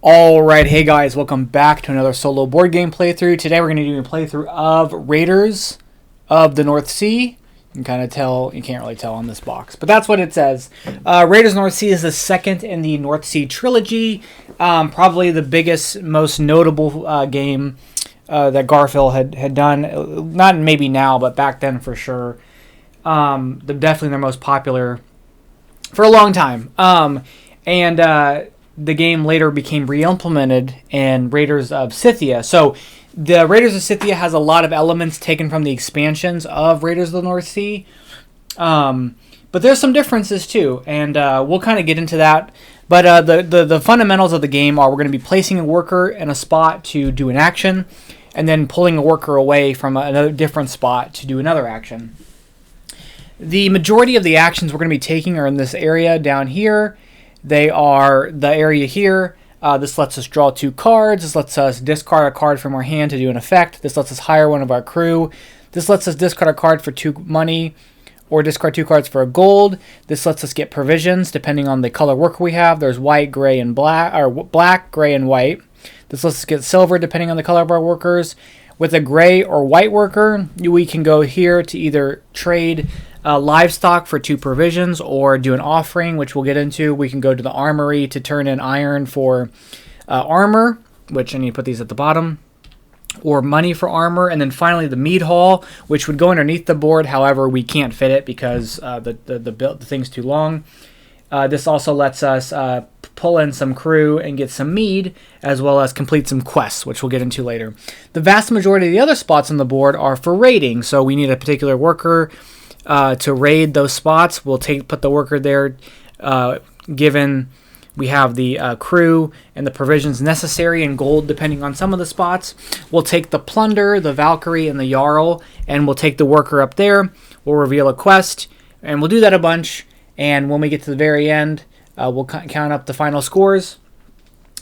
Alright, hey guys, welcome back to another solo board game playthrough. Today we're going to do a playthrough of Raiders of the North Sea. You can kind of tell, you can't really tell on this box, but that's what it says. Raiders North Sea is the second in the North Sea Trilogy. Probably the biggest, most notable game that Garfield had done. Not maybe now, but back then for sure. Definitely their most popular for a long time. The game later became re-implemented in Raiders of Scythia. So the Raiders of Scythia has a lot of elements taken from the expansions of Raiders of the North Sea. But there's some differences too, and we'll kind of get into that. But the fundamentals of the game are we're going to be placing a worker in a spot to do an action, and then pulling a worker away from another different spot to do another action. The majority of the actions we're going to be taking are in this area down here. They are the area here. This lets us draw 2 cards. This lets us discard a card from our hand to do an effect. This lets us hire one of our crew. This lets us discard a card for 2 money or discard 2 cards for a gold. This lets us get provisions depending on the color worker we have. There's white, gray, and black, or black, gray, and white. This lets us get silver depending on the color of our workers. With a gray or white worker, we can go here to either trade livestock for 2 provisions or do an offering, which we'll get into. We can go to the armory to turn in iron for armor, which I need to put these at the bottom, or money for armor. And then finally the mead hall, which would go underneath the board. However, we can't fit it because the thing's too long. This also lets us pull in some crew and get some mead, as well as complete some quests, which we'll get into later. The vast majority of the other spots on the board are for raiding, so we need a particular worker to raid those spots. We'll put the worker there, given we have the crew and the provisions necessary and gold depending on some of the spots. We'll take the plunder, the Valkyrie, and the jarl, and we'll take the worker up there. We'll reveal a quest, and we'll do that a bunch. And when we get to the very end, we'll count up the final scores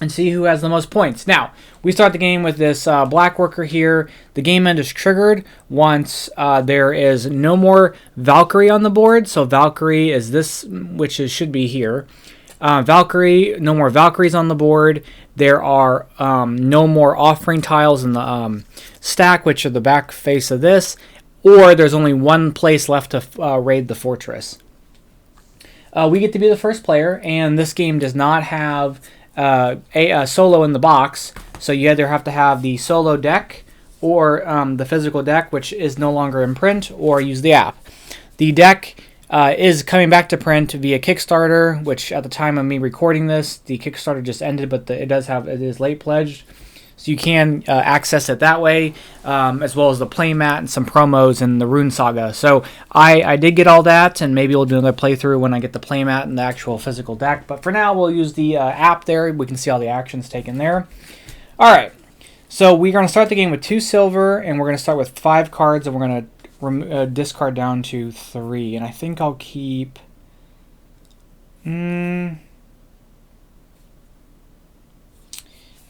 and see who has the most points. Now, we start the game with this black worker here. The game end is triggered once there is no more Valkyrie on the board. So Valkyrie is this, which should be here. Valkyrie, no more Valkyries on the board. There are no more offering tiles in the stack, which are the back face of this. Or there's only one place left to raid the fortress. We get to be the first player, and this game does not have a solo in the box, so you either have to have the solo deck or the physical deck, which is no longer in print, or use the app. The deck is coming back to print via Kickstarter, which at the time of me recording this, the Kickstarter just ended, but it is late pledged. So you can access it that way, as well as the playmat and some promos in the Rune Saga. So I did get all that, and maybe we'll do another playthrough when I get the playmat and the actual physical deck. But for now, we'll use the app there. We can see all the actions taken there. All right, so we're going to start the game with 2 silver, and we're going to start with 5 cards, and we're going to discard down to 3. And I think I'll keep...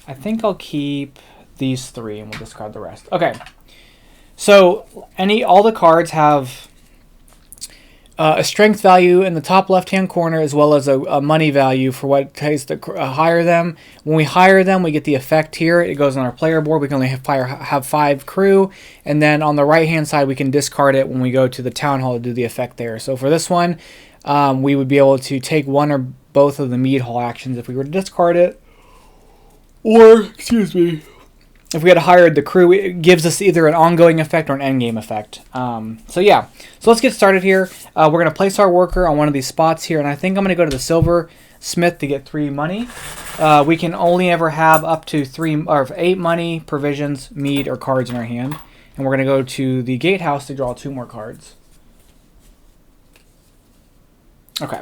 I think I'll keep these 3 and we'll discard the rest. Okay, so all the cards have a strength value in the top left-hand corner, as well as a money value for what it takes to hire them. When we hire them, we get the effect here. It goes on our player board. We can only have 5 crew, and then on the right-hand side, we can discard it when we go to the town hall to do the effect there. So for this one, we would be able to take one or both of the mead hall actions if we were to discard it. Or, excuse me, if we had hired the crew, it gives us either an ongoing effect or an endgame effect. So let's get started here. We're going to place our worker on one of these spots here, and I think I'm going to go to the silver smith to get 3 money. We can only ever have up to 8 money, provisions, mead, or cards in our hand. And we're going to go to the gatehouse to draw 2 more cards. Okay.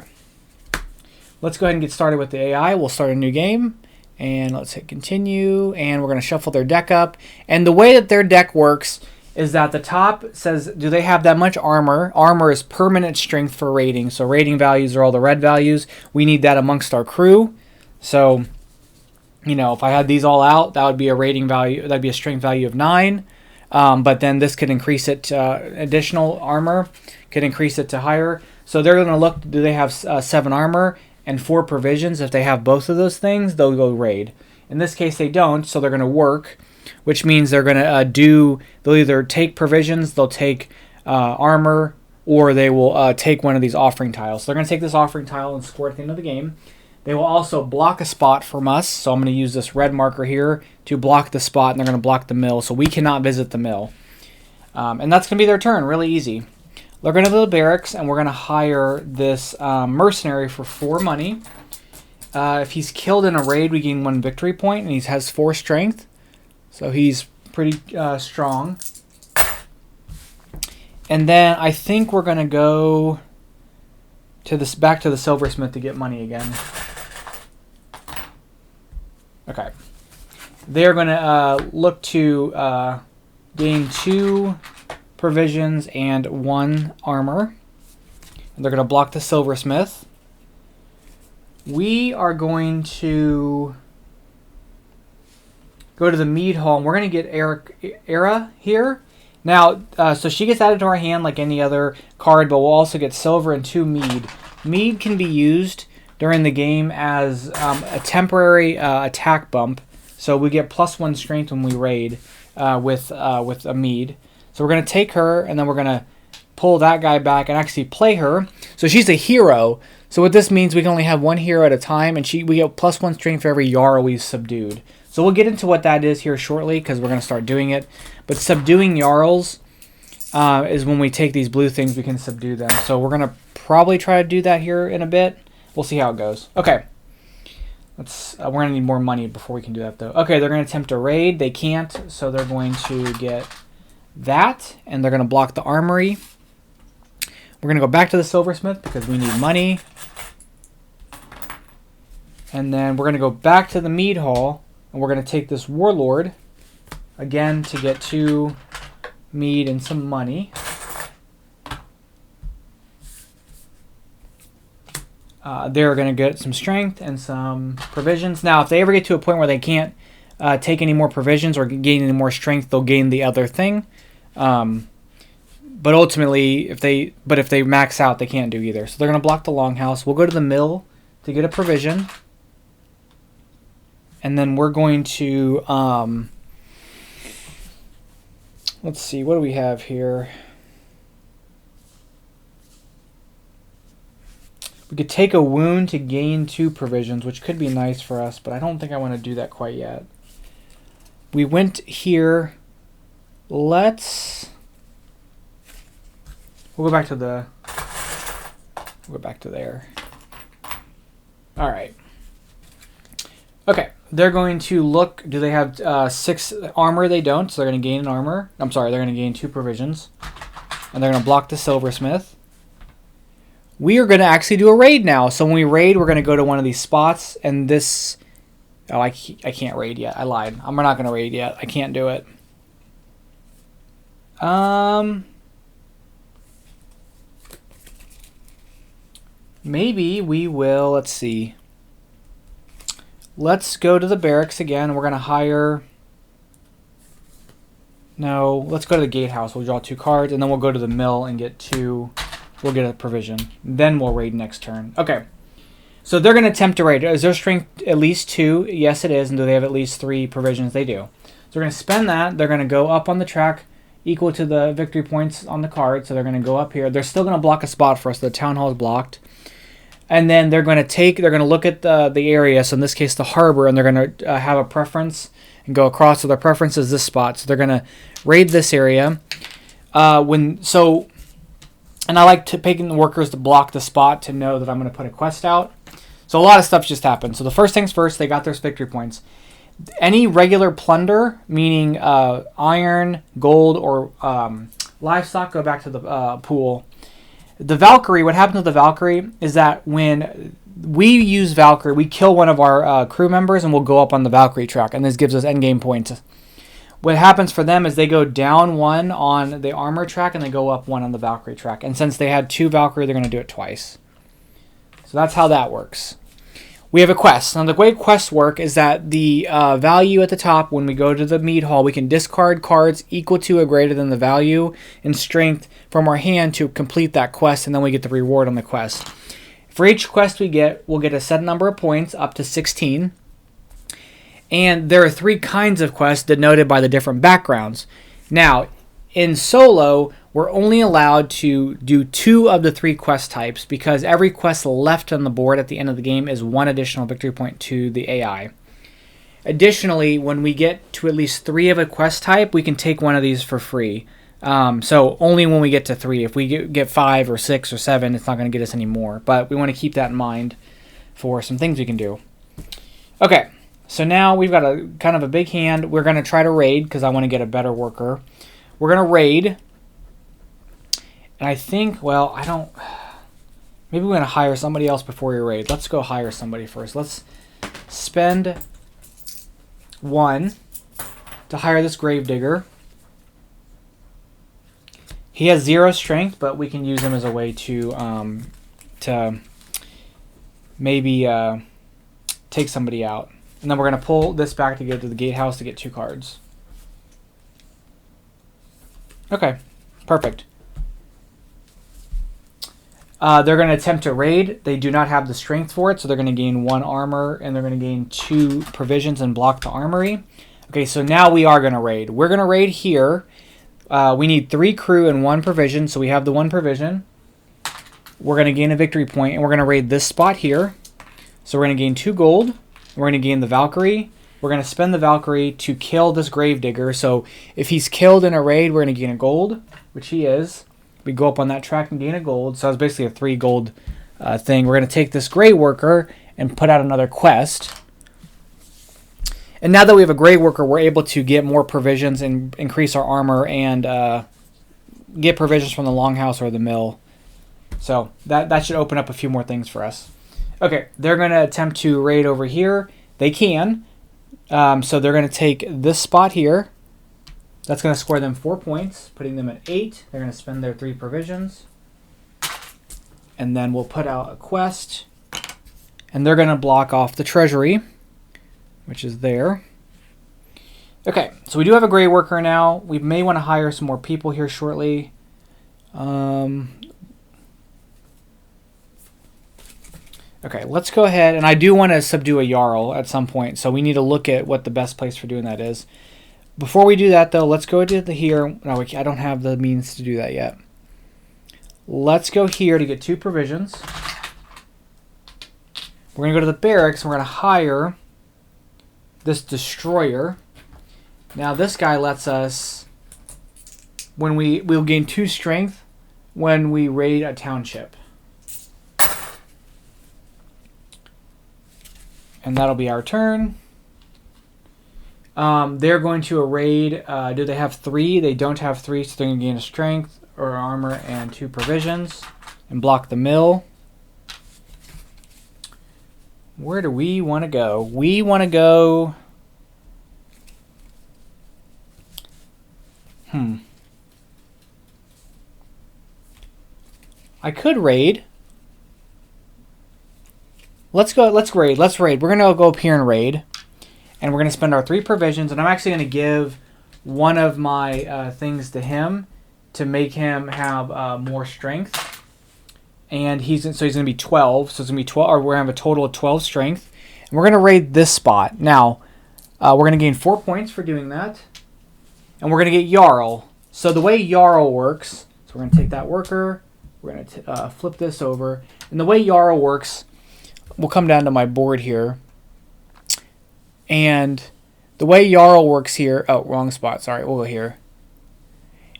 Let's go ahead and get started with the AI. We'll start a new game. And let's hit continue, and we're going to shuffle their deck up. And the way that their deck works is that the top says, do they have that much armor? Armor is permanent strength for rating. So rating values are all the red values. We need that amongst our crew. So, if I had these all out, that would be a rating value. That'd be a strength value of 9. But then this could increase it to additional armor, could increase it to higher. So they're going to look, do they have 7 armor? And 4 provisions. If they have both of those things, they'll go raid. In this case, they don't, so they're going to work, which means they're going to they'll either take provisions, they'll take armor, or they will take one of these offering tiles. So they're going to take this offering tile and score at the end of the game. They will also block a spot from us, so I'm going to use this red marker here to block the spot, and they're going to block the mill, so we cannot visit the mill. And that's going to be their turn, really easy. They're going to the barracks, and we're going to hire this mercenary for 4 money. If he's killed in a raid, we gain 1 victory point, and he has 4 strength, so he's pretty strong. And then I think we're going to go to back to the silversmith to get money again. Okay. They're going to look to gain 2 provisions and 1 armor. And they're going to block the silversmith. We are going to go to the mead hall, and we're going to get Era here. Now, so she gets added to our hand like any other card, but we'll also get silver and 2 mead. Mead can be used during the game as a temporary attack bump. So we get +1 strength when we raid with a mead. So we're going to take her, and then we're going to pull that guy back and actually play her. So she's a hero. So what this means, we can only have 1 hero at a time, and we get +1 strength for every jarl we've subdued. So we'll get into what that is here shortly, because we're going to start doing it. But subduing jarls is when we take these blue things, we can subdue them. So we're going to probably try to do that here in a bit. We'll see how it goes. Okay. We're going to need more money before we can do that, though. Okay, they're going to attempt a raid. They can't, so they're going to get that, and they're going to block the armory. We're going to go back to the silversmith because we need money. And then we're going to go back to the mead hall, and we're going to take this warlord again to get 2 mead and some money. They're going to get some strength and some provisions. Now, if they ever get to a point where they can't take any more provisions or gain any more strength, they'll gain the other thing. But ultimately, if they max out, they can't do either. So they're going to block the longhouse. We'll go to the mill to get a provision. And then we're going to, let's see, what do we have here? We could take a wound to gain 2 provisions, which could be nice for us, but I don't think I want to do that quite yet. We went here. We'll go back to there. All right. Okay. They're going to look. Do they have 6 armor? They don't, so they're going to gain an armor. I'm sorry, they're going to gain 2 provisions. And they're going to block the silversmith. We are going to actually do a raid now. So when we raid, we're going to go to one of these spots. And this... Oh, I can't raid yet. I lied. I'm not going to raid yet. I can't do it. Maybe we will... Let's see. Let's go to the barracks again. We're going to hire... No, let's go to the gatehouse. We'll draw 2 cards, and then we'll go to the mill and get 2... We'll get a provision. Then we'll raid next turn. Okay. So they're going to attempt to raid. Is their strength at least 2? Yes, it is. And do they have at least 3 provisions? They do. So they're going to spend that. They're going to go up on the track equal to the victory points on the card. So they're going to go up here. They're still going to block a spot for us. The town hall is blocked. And then they're going to look at the area. So in this case, the harbor. And they're going to have a preference and go across. So their preference is this spot. So they're going to raid this area. And I like picking the workers to block the spot to know that I'm going to put a quest out. So a lot of stuff just happened. So the first things first, they got their victory points. Any regular plunder, meaning iron, gold, or livestock, go back to the pool. The Valkyrie, what happens with the Valkyrie is that when we use Valkyrie, we kill one of our crew members and we'll go up on the Valkyrie track. And this gives us endgame points. What happens for them is they go down 1 on the armor track and they go up 1 on the Valkyrie track. And since they had 2 Valkyrie, they're going to do it twice. So that's how that works. We have a quest. Now the way quests work is that the value at the top, when we go to the mead hall, we can discard cards equal to or greater than the value and strength from our hand to complete that quest, and then we get the reward on the quest. For each quest we get, we'll get a set number of points, up to 16. And there are 3 kinds of quests denoted by the different backgrounds. Now, in solo, we're only allowed to do 2 of the 3 quest types because every quest left on the board at the end of the game is 1 additional victory point to the AI. Additionally, when we get to at least 3 of a quest type, we can take one of these for free. So only when we get to 3. If we get 5 or 6 or 7, it's not going to get us any more. But we want to keep that in mind for some things we can do. Okay, so now we've got a kind of a big hand. We're going to try to raid because I want to get a better worker. We're going to raid. And I think, well, I don't... Maybe we're going to hire somebody else before we raid. Let's go hire somebody first. Let's spend 1 to hire this gravedigger. He has 0 strength, but we can use him as a way to maybe take somebody out. And then we're going to pull this back to get to the gatehouse to get 2 cards. Okay, perfect. They're going to attempt to raid. They do not have the strength for it, so they're going to gain 1 armor, and they're going to gain 2 provisions and block the armory. Okay, so now we are going to raid. We're going to raid here. We need 3 crew and 1 provision, so we have the 1 provision. We're going to gain a victory point, and we're going to raid this spot here. So we're going to gain 2 gold. We're going to gain the Valkyrie. We're going to spend the Valkyrie to kill this gravedigger. So if he's killed in a raid, we're going to gain a gold, which he is. We go up on that track and gain a gold. So it's basically a 3 gold thing. We're going to take this gray worker and put out another quest. And now that we have a gray worker, we're able to get more provisions and increase our armor and get provisions from the longhouse or the mill. So that should open up a few more things for us. Okay, they're going to attempt to raid over here. They can. So they're going to take this spot here. That's going to score them 4 points, putting them at 8. They're going to spend their 3 provisions. And then we'll put out a quest. And they're going to block off the treasury, which is there. Okay, so we do have a gray worker now. We may want to hire some more people here shortly. Okay, let's go ahead. And I do want to subdue a jarl at some point, so we need to look at what the best place for doing that is. Before we do that, though, let's go to the here. No, I don't have the means to do that yet. Let's go here to get 2 provisions. We're going to go to the barracks, and we're going to hire this destroyer. Now, this guy lets us, we'll gain 2 strength when we raid a township. And that'll be our turn. They're going to raid. Do they have 3? They don't have 3, so they're going to gain a strength or armor and 2 provisions and block the mill. Where do we want to go? We want to go... I could raid. Let's raid. We're going to go up here and raid. And we're going to spend our 3 provisions. And I'm actually going to give one of my things to him to make him have more strength. And he's going to be 12. So it's going to be 12, or we're going to have a total of 12 strength. And we're going to raid this spot. Now, we're going to gain 4 points for doing that. And we're going to get jarl. So the way jarl works, so we're going to take that worker. We're going to flip this over. And the way jarl works, we'll come down to my board here. And the way jarl works here, oh, wrong spot, sorry, we'll go here,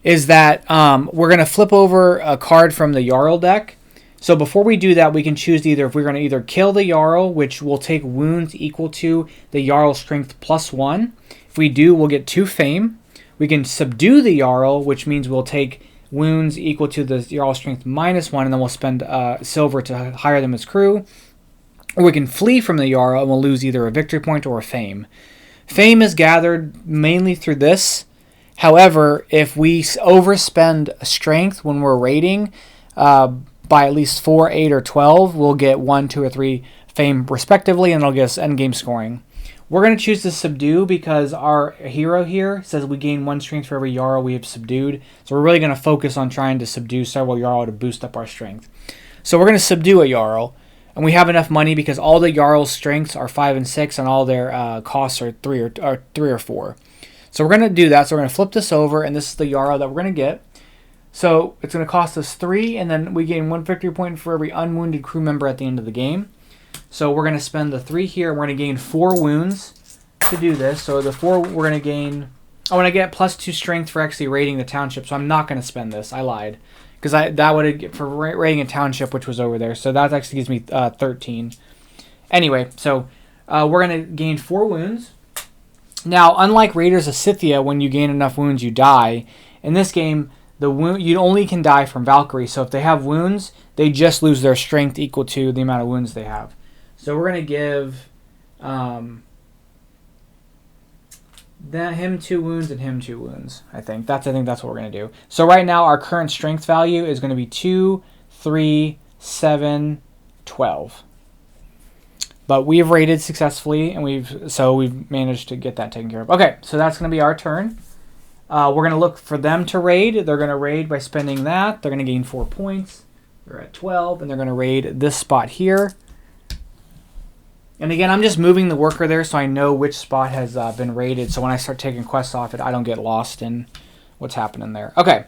is that we're going to flip over a card from the jarl deck. So before we do that, we can choose either if we're going to either kill the jarl, which will take wounds equal to the jarl strength +1. If we do, we'll get 2 fame. We can subdue the jarl, which means we'll take wounds equal to the jarl strength -1, and then we'll spend silver to hire them as crew. Or we can flee from the jarl, and we'll lose either a victory point or a fame. Fame is gathered mainly through this. However, if we overspend strength when we're raiding by at least 4, 8, or 12, we'll get 1, 2, or 3 fame respectively, and it'll get us endgame scoring. We're going to choose to subdue because our hero here says we gain 1 strength for every jarl we have subdued. So we're really going to focus on trying to subdue several jarl to boost up our strength. So we're going to subdue a jarl. And we have enough money because all the jarls' strengths are 5 and 6, and all their costs are 3 or 4. So we're going to do that. So we're going to flip this over, and this is the jarl that we're going to get. So it's going to cost us 3, and then we gain 1 victory point for every unwounded crew member at the end of the game. So we're going to spend the 3 here, and we're going to gain 4 wounds to do this. So the 4 we're going to gain... I want to get +2 strength for actually raiding the township, so I'm not going to spend this. I lied. Because that would have for raiding a township, which was over there. So that actually gives me 13. Anyway, so we're going to gain 4 wounds. Now, unlike Raiders of Scythia, when you gain enough wounds, you die. In this game, you only can die from Valkyrie. So if they have wounds, they just lose their strength equal to the amount of wounds they have. So we're going to give him 2 wounds and him 2 wounds. I think that's what we're going to do. So right now, our current strength value is going to be 2, 3, 7, 12. But we have raided successfully, and we've managed to get that taken care of. Okay, so that's going to be our turn. We're going to look for them to raid. They're going to raid by spending that. They're going to gain 4 points. They're at 12, and they're going to raid this spot here. And again, I'm just moving the worker there so I know which spot has been raided. So when I start taking quests off it, I don't get lost in what's happening there. Okay.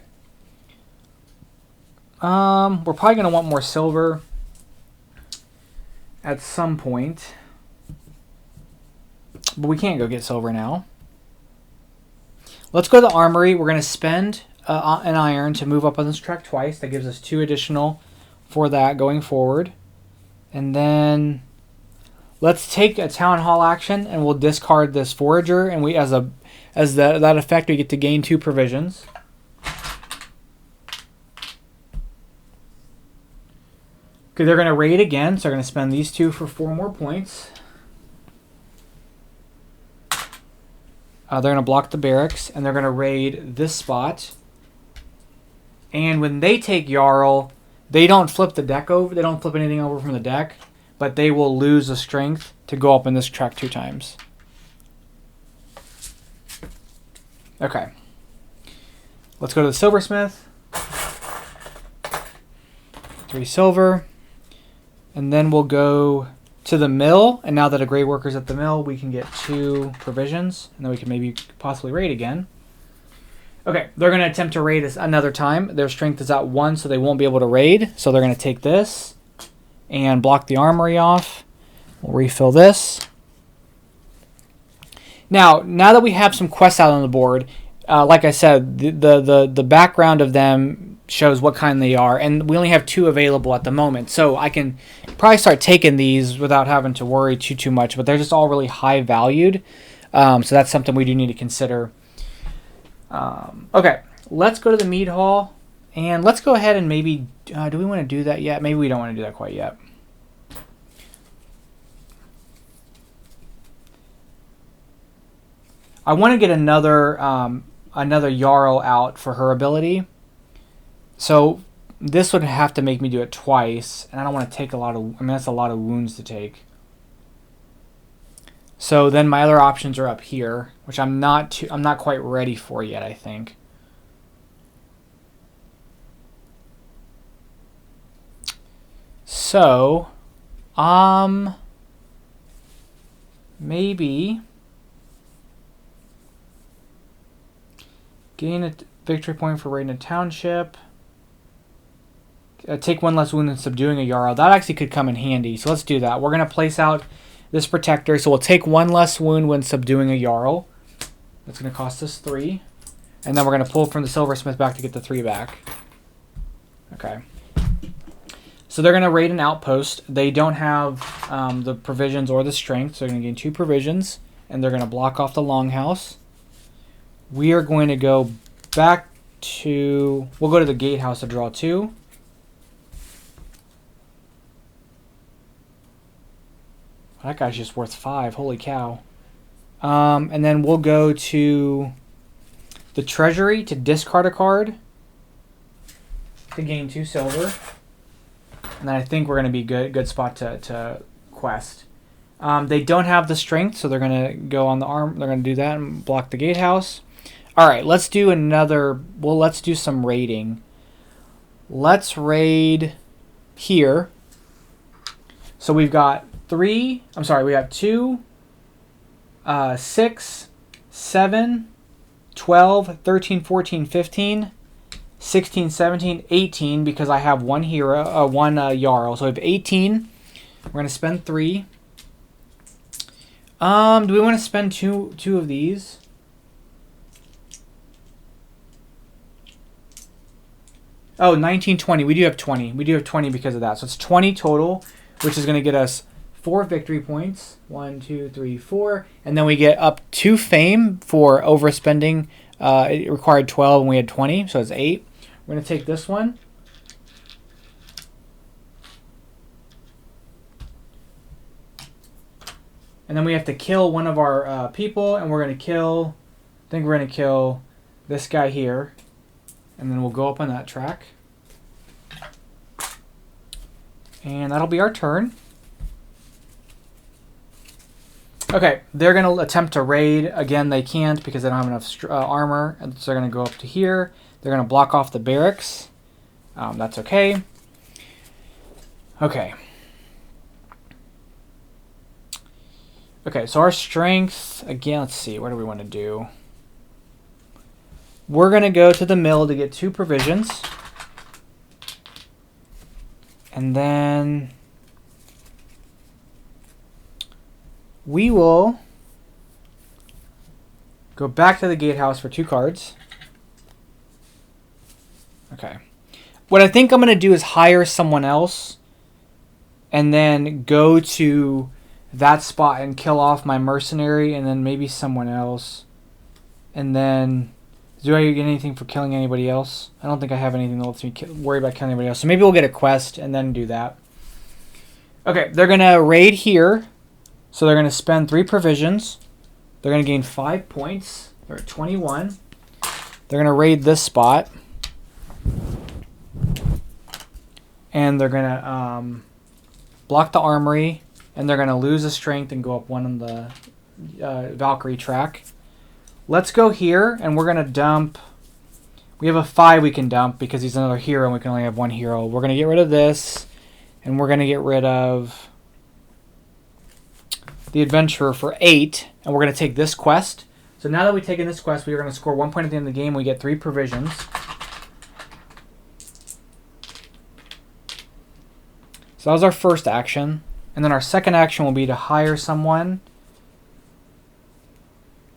We're probably going to want more silver at some point. But we can't go get silver now. Let's go to the armory. We're going to spend an iron to move up on this track twice. That gives us 2 additional for that going forward. And then let's take a town hall action, and we'll discard this forager. And we, as that effect, we get to gain 2 provisions. Okay, they're going to raid again, so they're going to spend these 2 for 4 more points. They're going to block the barracks, and they're going to raid this spot. And when they take Jarl, they don't flip the deck over. They don't flip anything over from the deck, but they will lose the strength to go up in this track 2 times. Okay. Let's go to the silversmith. 3 silver. And then we'll go to the mill, and now that a grey worker's at the mill, we can get 2 provisions, and then we can maybe possibly raid again. Okay, they're going to attempt to raid us another time. Their strength is at 1, so they won't be able to raid. So they're going to take this and block the armory off. We'll refill this. Now that we have some quests out on the board, like I said, the background of them shows what kind they are, and we only have 2 available at the moment, so I can probably start taking these without having to worry too much, but they're just all really high valued, so that's something we do need to consider. Okay, let's go to the mead hall, and let's go ahead and maybe do we want to do that yet? Maybe we don't want to do that quite yet. I want to get another Jarl out for her ability. So this would have to make me do it twice, and I don't want to take a lot of... I mean, that's a lot of wounds to take. So then my other options are up here, which I'm not quite ready for yet, I think. So, maybe gain a victory point for raiding a township. Take 1 less wound than subduing a jarl. That actually could come in handy, so let's do that. We're going to place out this protector, so we'll take 1 less wound when subduing a jarl. That's going to cost us 3. And then we're going to pull from the silversmith back to get the 3 back. Okay. So they're going to raid an outpost. They don't have the provisions or the strength, so they're going to gain 2 provisions, and they're going to block off the longhouse. We are going to go back to... We'll go to the gatehouse to draw 2. That guy's just worth 5. Holy cow. And then we'll go to the treasury to discard a card to gain 2 silver. And then I think we're going to be good spot to quest. They don't have the strength, so they're going to go on the arm. They're going to do that and block the gatehouse. All right, let's do another... Well, let's do some raiding. Let's raid here. So we've got 3, I'm sorry, we have 2, 6, 7, 12, 13, 14, 15, 16, 17, 18, because I have one hero, one jarl. So we have 18. We're going to spend 3. Do we want to spend two of these? Oh, 19, 20. We do have 20. We do have 20 because of that. So it's 20 total, which is going to get us 4 victory points. 1, 2, 3, 4. And then we get up 2 fame for overspending. It required 12 and we had 20, so it's 8. We're going to take this one. And then we have to kill one of our people, and we're going to kill, I think we're going to kill this guy here. And then we'll go up on that track. And that'll be our turn. Okay, they're going to attempt to raid. Again, they can't because they don't have enough armor. And so they're going to go up to here. They're going to block off the barracks. That's okay. Okay. Okay, so our strength, again, let's see, what do we want to do? We're going to go to the mill to get 2 provisions. And then we will go back to the gatehouse for 2 cards. Okay. What I think I'm going to do is hire someone else and then go to that spot and kill off my mercenary and then maybe someone else. And then, do I get anything for killing anybody else? I don't think I have anything that lets me worry about killing anybody else. So maybe we'll get a quest and then do that. Okay, they're going to raid here. So they're going to spend 3 provisions. They're going to gain 5 points. They're at 21. They're going to raid this spot. And they're going to block the armory. And they're going to lose a strength and go up 1 on the Valkyrie track. Let's go here, and we're going to dump. We have a 5 we can dump because he's another hero, and we can only have 1 hero. We're going to get rid of this, and we're going to get rid of the adventurer for 8, and we're going to take this quest. So now that we've taken this quest, we are going to score 1 point at the end of the game. We get 3 provisions. So that was our first action. And then our second action will be to hire someone.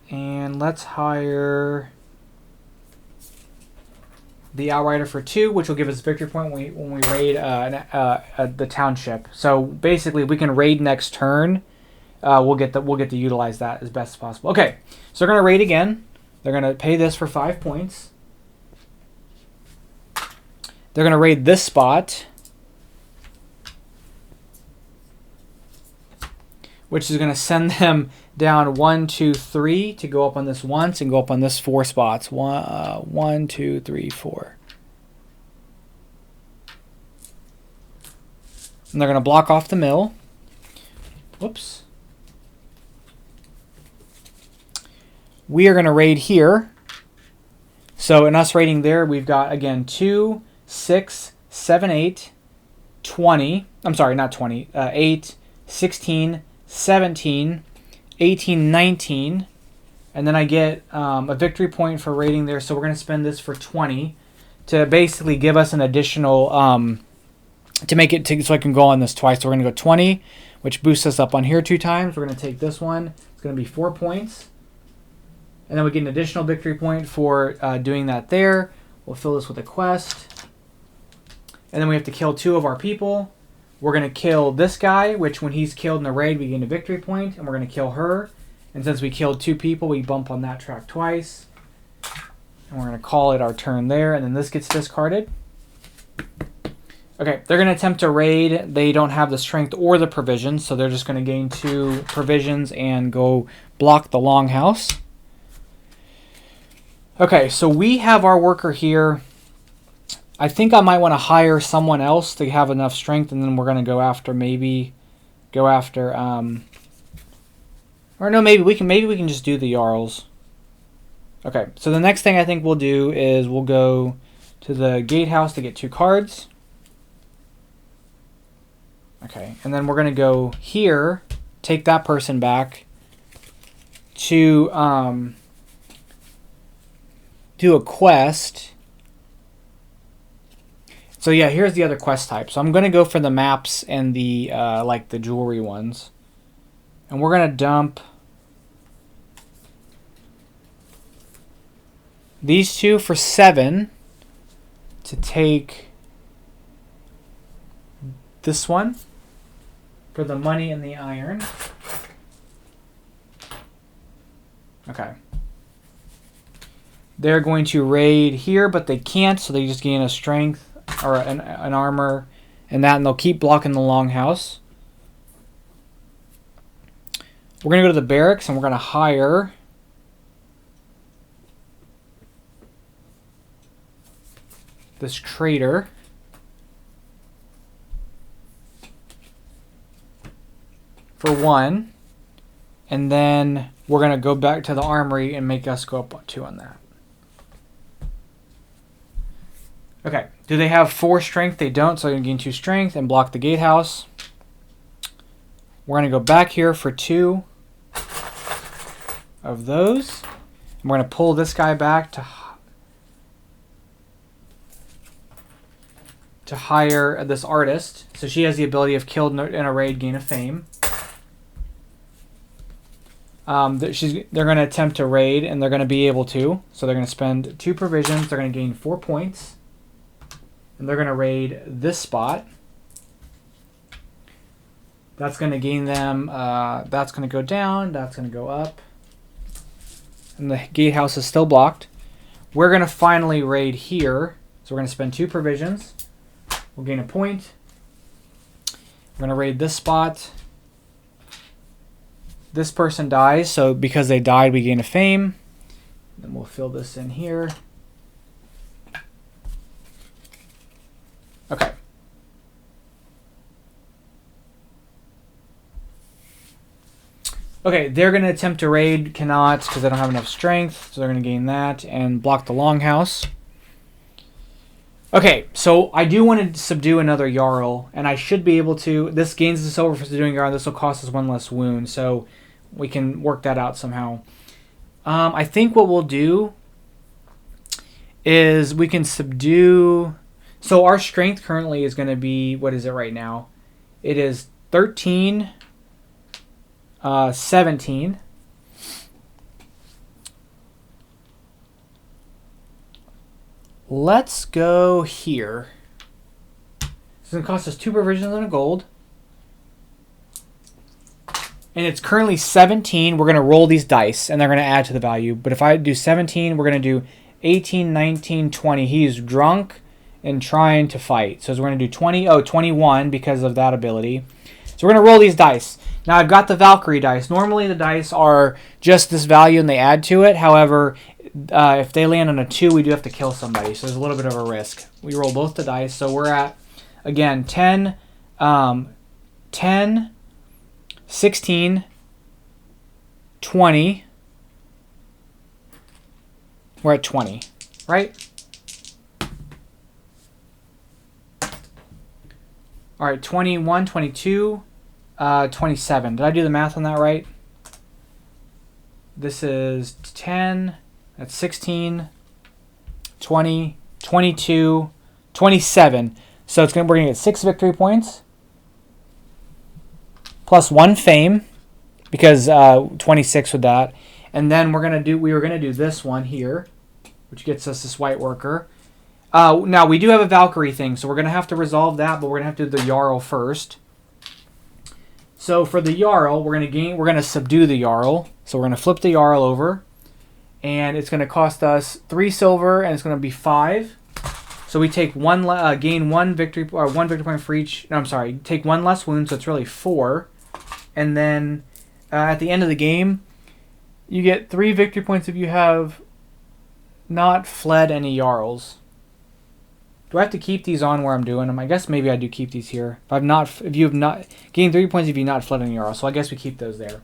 And let's hire the Outrider for 2, which will give us a victory point when we raid the township. So basically, if we can raid next turn, we'll get to utilize that as best as possible. Okay, so they're going to raid again. They're going to pay this for 5 points. They're going to raid this spot, which is going to send them down 1, 2, 3 to go up on this once and go up on this 4 spots. 1, 2, 3, 4. And they're going to block off the mill. Whoops. We are going to raid here. So in us raiding there, we've got, again, 2, 6, 7, 8, 20. I'm sorry, not 20. 8, 16, 17, 18, 19, and then I get a victory point for raiding there. So we're going to spend this for 20 to basically give us an additional, to make it so I can go on this twice. So we're going to go 20, which boosts us up on here 2 times. We're going to take this one. It's going to be 4 points. And then we get an additional victory point for doing that there. We'll fill this with a quest. And then we have to kill 2 of our people. We're going to kill this guy, which when he's killed in a raid, we gain a victory point, and we're going to kill her. And since we killed 2 people, we bump on that track twice. And we're going to call it our turn there, and then this gets discarded. Okay, they're going to attempt to raid. They don't have the strength or the provisions, so they're just going to gain 2 provisions and go block the longhouse. Okay, so we have our worker here. I think I might want to hire someone else to have enough strength, and then we're going to go after or no, maybe we can just do the jarls. Okay, so the next thing I think we'll do is we'll go to the gatehouse to get 2 cards. Okay, and then we're going to go here, take that person back to do a quest. So yeah, here's the other quest type. So I'm going to go for the maps and the like the jewelry ones. And we're going to dump these two for 7 to take this one for the money and the iron. Okay. They're going to raid here, but they can't, so they just gain a strength or an armor and that, and they'll keep blocking the longhouse. We're going to go to the barracks, and we're going to hire this trader. For 1. And then we're going to go back to the armory and make us go up 2 on that. Okay. Do they have 4 strength? They don't, so they're going to gain 2 strength and block the gatehouse. We're going to go back here for 2 of those. And we're going to pull this guy back to hire this artist. So she has the ability of killed in a raid, gain a fame. They're going to attempt to raid, and they're going to be able to. So they're going to spend 2 provisions. They're going to gain 4 points. And they're going to raid this spot. That's going to gain them. That's going to go down. That's going to go up. And the gatehouse is still blocked. We're going to finally raid here. So we're going to spend 2 provisions. We'll gain a point. We're going to raid this spot. This person dies, so because they died, we gain a fame. Then we'll fill this in here. Okay. Okay, they're going to attempt to raid, cannot because they don't have enough strength, so they're going to gain that and block the longhouse. Okay, so I do want to subdue another jarl, and I should be able to. This gains the silver for subduing jarl. This will cost us 1 less wound, so we can work that out somehow. I think what we'll do is we can subdue. So our strength currently is going to be, what is it right now? It is 13, 17. Let's go here. It's going to cost us 2 provisions and a gold. And it's currently 17. We're going to roll these dice, and they're going to add to the value. But if I do 17, we're going to do 18, 19, 20. He's drunk and trying to fight. So we're going to do 20. Oh, 21 because of that ability. So we're going to roll these dice. Now I've got the Valkyrie dice. Normally the dice are just this value and they add to it. However, if they land on a 2, we do have to kill somebody. So there's a little bit of a risk. We roll both the dice. So we're at, again, 10, 10, 16, 20. We're at 20, right? All right, 21, 22, 27. Did I do the math on that right? This is 10, that's 16, 20, 22, 27. So we're going to get 6 victory points. Plus 1 fame, because 26 with that. And then we were going to do this one here, which gets us this white worker. Now, we do have a Valkyrie thing, so we're going to have to resolve that, but we're going to have to do the Jarl first. So for the Jarl, we're going to subdue the Jarl. So we're going to flip the Jarl over, and it's going to cost us 3 silver, and it's going to be 5. So we take gain 1 victory point for each. No, I'm sorry, take 1 less wound, so it's really 4. And then at the end of the game, you get 3 victory points if you have not fled any Jarls. Do I have to keep these on where I'm doing them? I guess maybe I do keep these here. If you have not gained 3 points if you not fled any Jarls, so I guess we keep those there.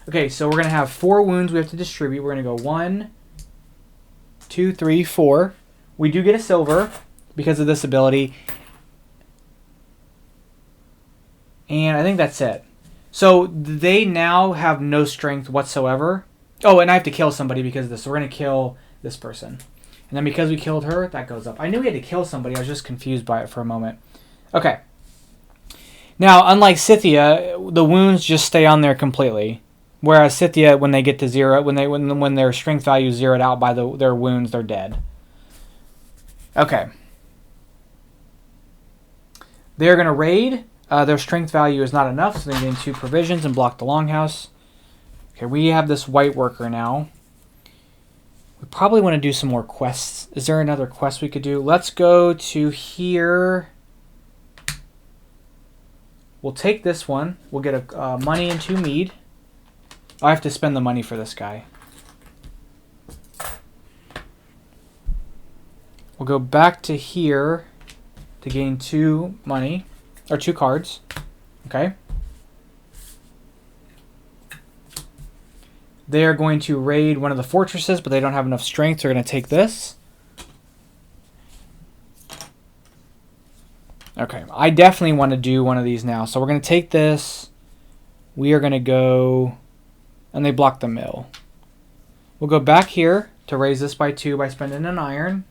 Okay, so we're gonna have 4 wounds we have to distribute. We're gonna go 1, 2, 3, 4. We do get a silver because of this ability. And I think that's it. So they now have no strength whatsoever. Oh, and I have to kill somebody because of this. So we're going to kill this person. And then because we killed her, that goes up. I knew we had to kill somebody. I was just confused by it for a moment. Okay. Now, unlike Scythia, the wounds just stay on there completely. Whereas Scythia, when they get to 0, when their strength value is zeroed out by their wounds, they're dead. Okay. They're going to raid. Their strength value is not enough, so they gain 2 provisions and block the longhouse. Okay, we have this white worker now. We probably want to do some more quests. Is there another quest we could do? Let's go to here. We'll take this one. We'll get a money and 2 mead. I have to spend the money for this guy. We'll go back to here to gain 2 money, or 2 cards. Okay. They are going to raid one of the fortresses, but they don't have enough strength. So they're going to take this. Okay, I definitely want to do one of these now. So we're going to take this. We are going to go, and they block the mill. We'll go back here to raise this by 2 by spending an iron.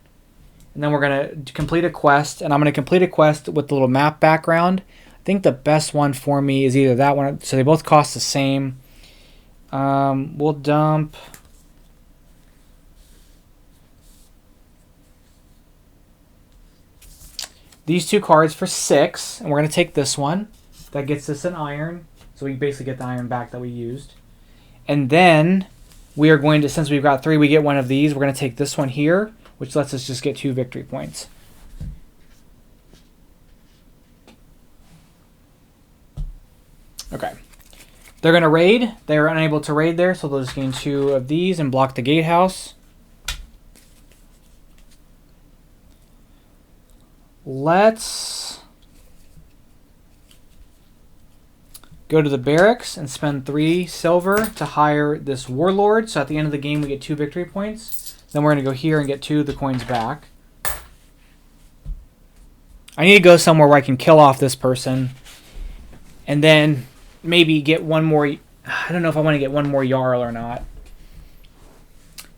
And then we're going to complete a quest. And I'm going to complete a quest with the little map background. I think the best one for me is either that one. So they both cost the same. We'll dump these 2 cards for 6, and we're going to take this one. That gets us an iron, so we basically get the iron back that we used. And then we are going to, since we've got 3, we get one of these. We're going to take this one here, which lets us just get 2 victory points. Okay. They're going to raid. They are unable to raid there, so they'll just gain 2 of these and block the gatehouse. Let's go to the barracks and spend 3 silver to hire this warlord. So at the end of the game, we get 2 victory points. Then we're going to go here and get 2 of the coins back. I need to go somewhere where I can kill off this person. And then maybe get one more. I don't know if I want to get one more jarl or not.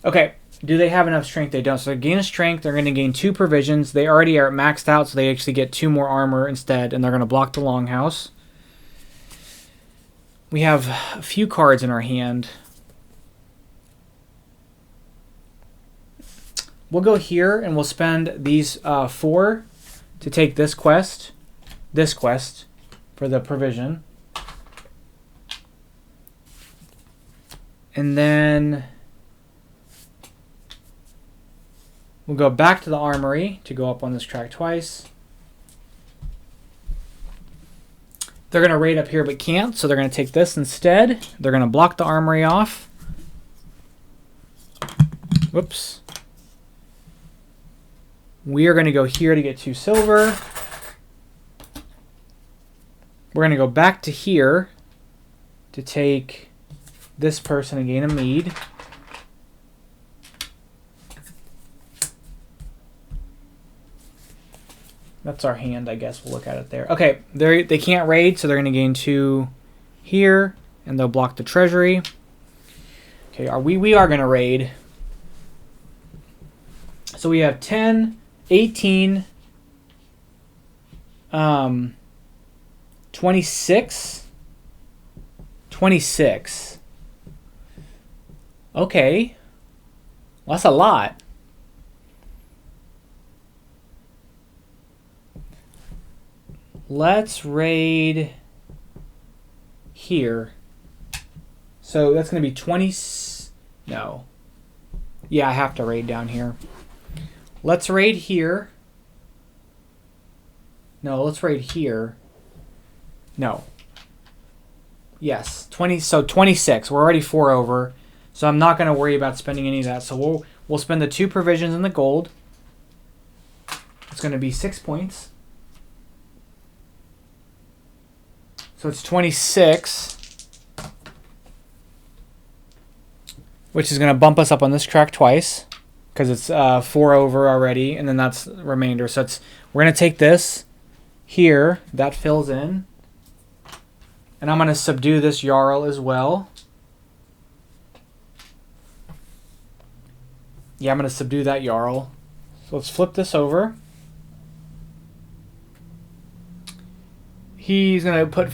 Okay. Do they have enough strength? They don't. So they gain a strength. They're going to gain 2 provisions. They already are maxed out, so they actually get 2 more armor instead, and they're going to block the longhouse. We have a few cards in our hand. We'll go here, and we'll spend these 4 to take this quest for the provision. And then we'll go back to the armory to go up on this track twice. They're going to raid up here but can't, so they're going to take this instead. They're going to block the armory off. Whoops. We are going to go here to get 2 silver. We're going to go back to here to take this person and gain a mead. That's our hand, I guess. We'll look at it there. Okay, they can't raid, so they're going to gain 2 here, and they'll block the treasury. Okay, we are going to raid. So we have 10, 18, 26. 26. Okay. Well, that's a lot. Let's raid here. So that's going to be 20. No. Yeah, I have to raid down here. Let's raid here. No, let's raid here. No. Yes, 20. So 26. We're already 4 over. So I'm not going to worry about spending any of that. So we'll spend the 2 provisions in the gold. It's going to be 6 points. So it's 26, which is going to bump us up on this track twice because it's 4 over already, and then that's the remainder. So we're going to take this here. That fills in. And I'm going to subdue this jarl as well. Yeah, I'm going to subdue that jarl. So let's flip this over. He's going to put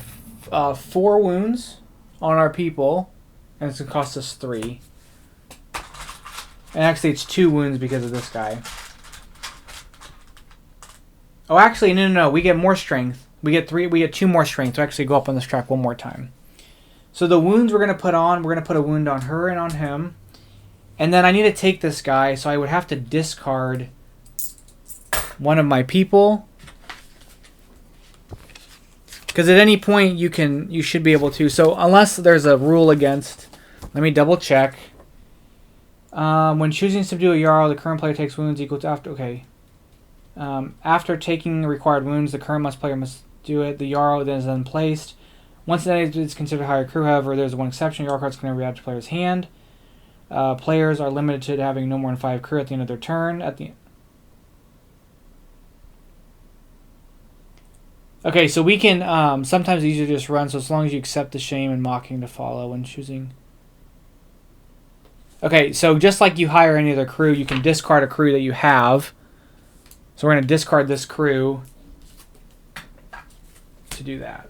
4 wounds on our people. And it's going to cost us 3. And actually it's 2 wounds because of this guy. Oh, actually, no. We get more strength. We get 2 more strength to actually go up on this track one more time. So the wounds we're going to put on, we're going to put a wound on her and on him. And then I need to take this guy, so I would have to discard one of my people. Because at any point you should be able to. So unless there's a rule against, let me double check. When choosing to subdue a jarl, the current player takes wounds equal to after. Okay. After taking required wounds, the current player must do it. The jarl then is then placed. Once it is considered higher crew, however, there's one exception. Jarl cards can never be added to player's hand. Players are limited to having no more than 5 crew at the end of their turn. Okay, so we can sometimes it's easier to just run, so as long as you accept the shame and mocking to follow when choosing. Okay, so just like you hire any other crew, you can discard a crew that you have. So we're going to discard this crew to do that.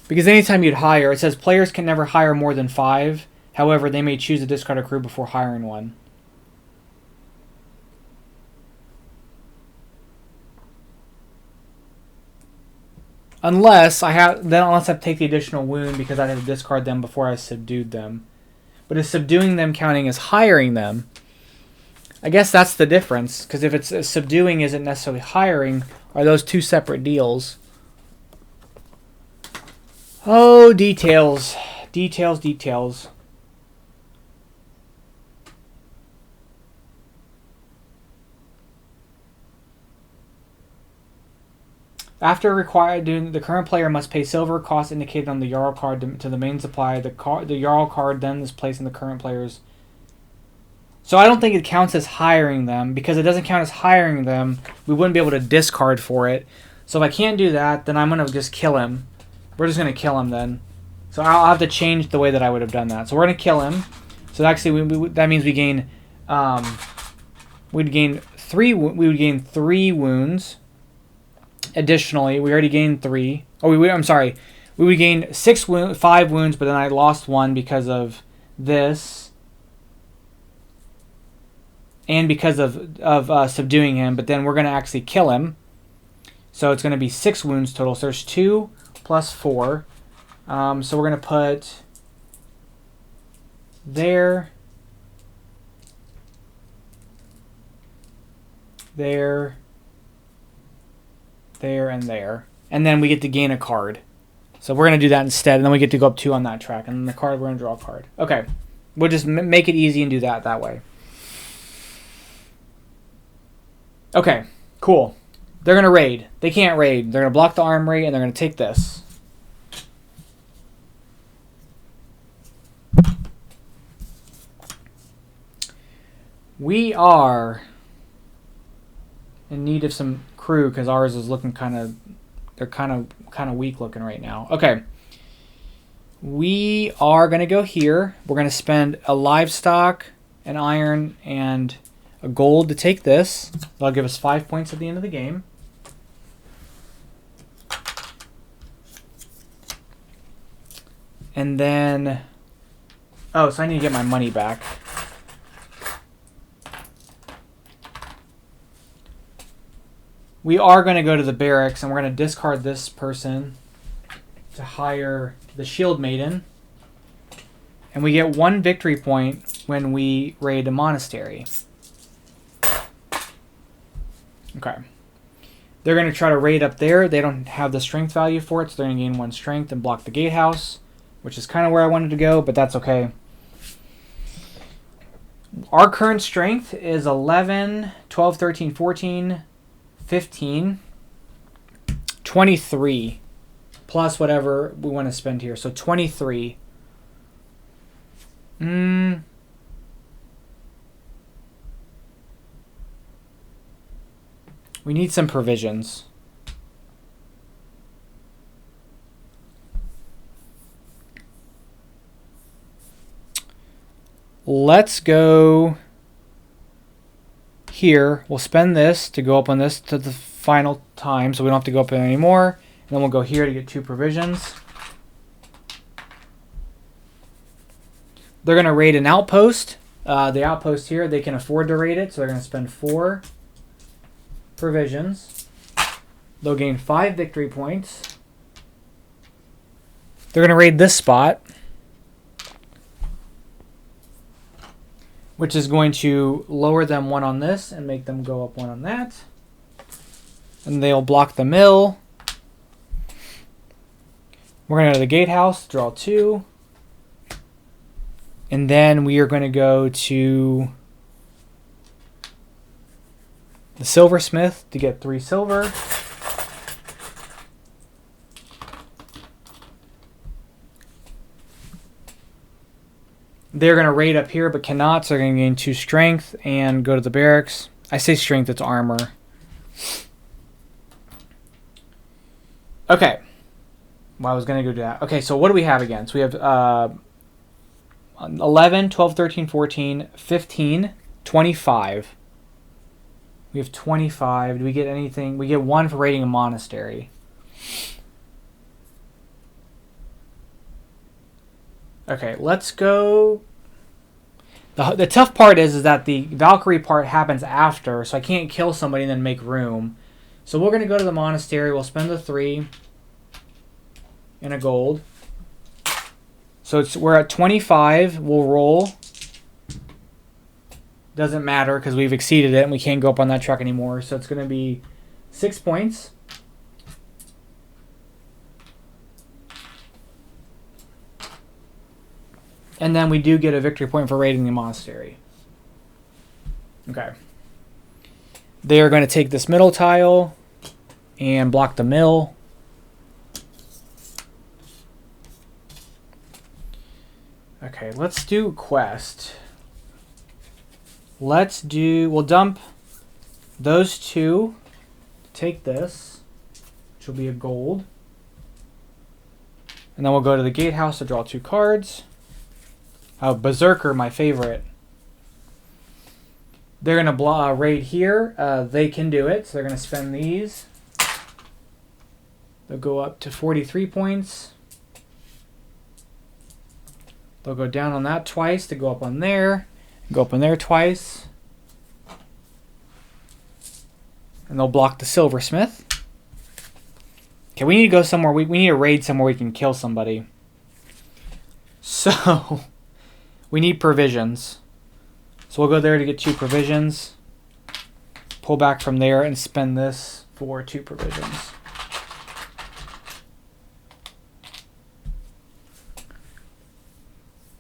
Because anytime you'd hire, it says players can never hire more than 5. However, they may choose to discard a crew before hiring one. Unless I have to take the additional wound because I had to discard them before I subdued them. But is subduing them counting as hiring them? I guess that's the difference. Because if it's subduing isn't necessarily hiring, are those 2 separate deals? Oh, details. Details. After required, the current player must pay silver cost indicated on the jarl card to the main supply. The jarl card then is placed in the current player's. So I don't think it counts as hiring them. Because it doesn't count as hiring them, we wouldn't be able to discard for it. So if I can't do that, then I'm going to just kill him. We're just going to kill him then. So I'll have to change the way that I would have done that. So we're going to kill him. So actually, that means we gain... we would gain 3 wounds. Additionally, we already gained 3. I'm sorry. We would gain 5 wounds, but then I lost 1 because of this. And because of subduing him. But then we're going to actually kill him. So it's going to be 6 wounds total. So there's 2 plus 4. So we're going to put there, and there. And then we get to gain a card. So we're going to do that instead. And then we get to go up 2 on that track. And then the card, we're going to draw a card. Okay. We'll just make it easy and do that way. Okay. Cool. They're going to raid. They can't raid. They're going to block the armory, and they're going to take this. We are in need of some crew because ours is looking they're kind of weak looking right now. Okay. We are going to go here. We're going to spend a livestock, an iron, and a gold to take this. That'll give us 5 points at the end of the game. And then... Oh, so I need to get my money back. We are going to go to the barracks, and we're going to discard this person to hire the Shield Maiden. And we get 1 victory point when we raid a monastery. Okay. They're going to try to raid up there. They don't have the strength value for it, so they're going to gain 1 strength and block the gatehouse, which is kind of where I wanted to go, but that's okay. Our current strength is 11, 12, 13, 14... 15, 23, plus whatever we want to spend here. So 23. We We need some provisions. Let's go here. We'll spend this to go up on this to the final time, so we don't have to go up there anymore. And then we'll go here to get 2 provisions. They're going to raid an outpost. The outpost here, they can afford to raid it, so they're going to spend 4 provisions. They'll gain 5 victory points. They're going to raid this spot, which is going to lower them 1 on this and make them go up 1 on that. And they'll block the mill. We're going to go to the gatehouse, draw 2. And then we are going to go to the silversmith to get 3 silver. They're going to raid up here but cannot, so they're going to gain 2 strength and go to the barracks. I say strength, it's armor. Okay. Well, I was going to go do that. Okay, so what do we have again? So we have 11, 12, 13, 14, 15, 25. We have 25. Do we get anything? We get 1 for raiding a monastery. Okay, let's go. The tough part is that the Valkyrie part happens after, so I can't kill somebody and then make room. So we're going to go to the monastery. We'll spend the 3 and a gold. So we're at 25. We'll roll. Doesn't matter because we've exceeded it and we can't go up on that truck anymore. So it's going to be 6 points. And then we do get a victory point for raiding the monastery. Okay. They are going to take this middle tile and block the mill. Okay, let's do quest. We'll dump those 2. Take this, which will be a gold. And then we'll go to the gatehouse to draw 2 cards. Berserker, my favorite. They're going to raid here. They can do it, so they're going to spend these. They'll go up to 43 points. They'll go down on that twice to go up on there. Go up on there twice. And they'll block the silversmith. Okay, we need to go somewhere. We need to raid somewhere we can kill somebody. So we need provisions. So we'll go there to get 2 provisions. Pull back from there and spend this for 2 provisions.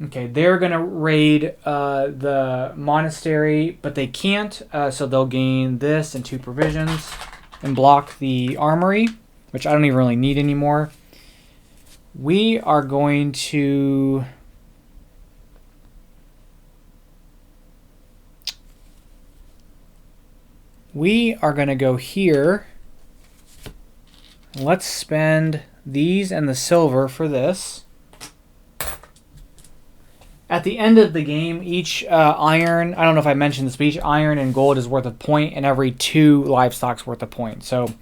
Okay, they're going to raid the monastery, but they can't, so they'll gain this and 2 provisions and block the armory, which I don't even really need anymore. We are going to... go here. Let's spend these and the silver for this. At the end of the game, each iron, I don't know if I mentioned this, but each iron and gold is worth a point, and every 2 livestock's worth a point. So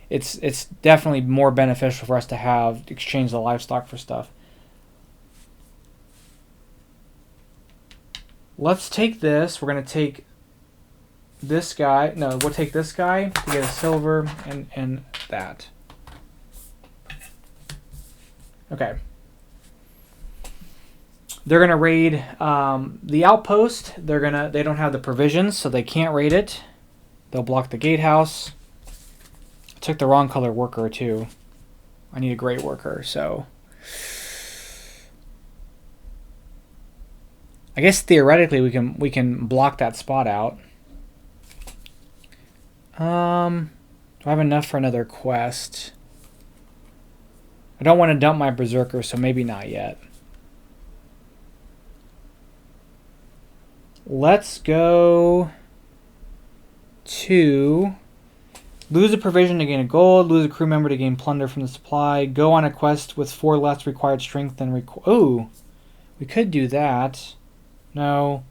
it's definitely more beneficial for us to exchange the livestock for stuff. Let's take this. We're going to take this guy. No, we'll take this guy to get a silver and that. Okay. They're gonna raid the outpost. They don't have the provisions, so they can't raid it. They'll block the gatehouse. I took the wrong color worker too. I need a gray worker, so I guess theoretically we can block that spot out. Do I have enough for another quest? I don't want to dump my berserker, so maybe not yet. Let's go to Lose a provision to gain a gold. Lose a crew member to gain plunder from the supply. Go on a quest with 4 less required strength than oh, we could do that. No.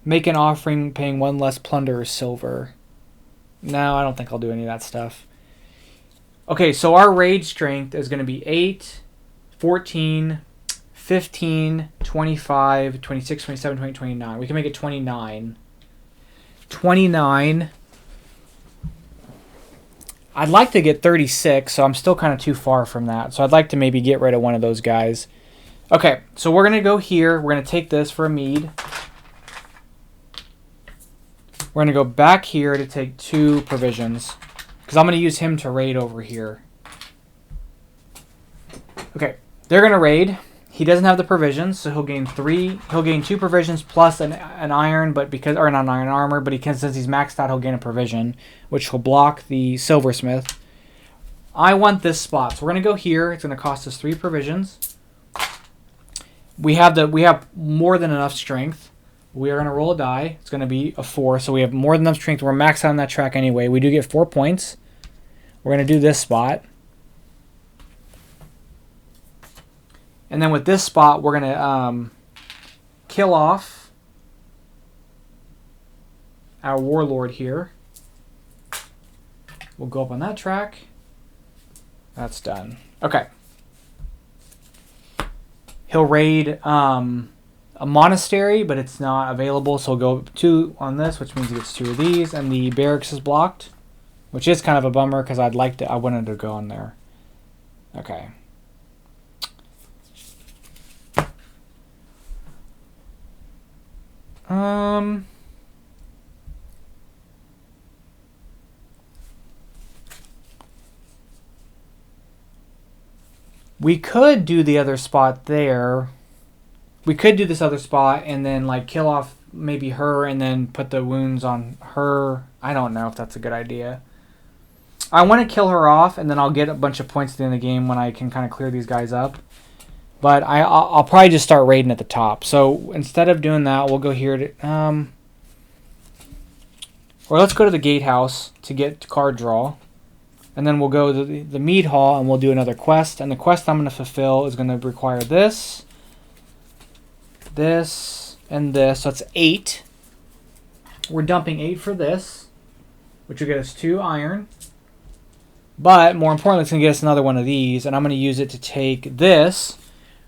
Make an offering paying 1 less plunder or silver. No, I don't think I'll do any of that stuff. Okay, so our raid strength is going to be 8, 14, 15, 25, 26, 27, 28, 29. We can make it 29. 29. I'd like to get 36, so I'm still kind of too far from that. So I'd like to maybe get rid of one of those guys. Okay, so we're going to go here. We're going to take this for a mead. We're going to go back here to take 2 provisions, because I'm going to use him to raid over here. Okay, they're going to raid. He doesn't have the provisions, so he'll gain 3. He'll gain 2 provisions plus an iron, but because, or not an iron armor, but since he's maxed out, he'll gain a provision, which will block the silversmith. I want this spot, so we're going to go here. It's going to cost us 3 provisions. We have more than enough strength. We are going to roll a die. It's going to be a 4, so we have more than enough strength. We're maxed out on that track anyway. We do get 4 points. We're going to do this spot. And then with this spot, we're going to kill off our warlord here. We'll go up on that track. That's done. Okay. He'll raid a monastery, but it's not available, so we'll go 2 on this, which means he gets 2 of these, and the barracks is blocked, which is kind of a bummer because I wanted to go in there. Okay. We could do the other spot there. We could do this other spot and then like kill off maybe her and then put the wounds on her. I don't know if that's a good idea. I want to kill her off and then I'll get a bunch of points at the end of the game when I can kind of clear these guys up. But I'll probably just start raiding at the top. So instead of doing that, we'll go here to or let's go to the gatehouse to get card draw. And then we'll go to the mead hall and we'll do another quest. And the quest I'm going to fulfill is going to require this, this, and this. So that's 8. We're dumping 8 for this, which will get us 2 iron. But more importantly, it's going to get us another one of these. And I'm going to use it to take this,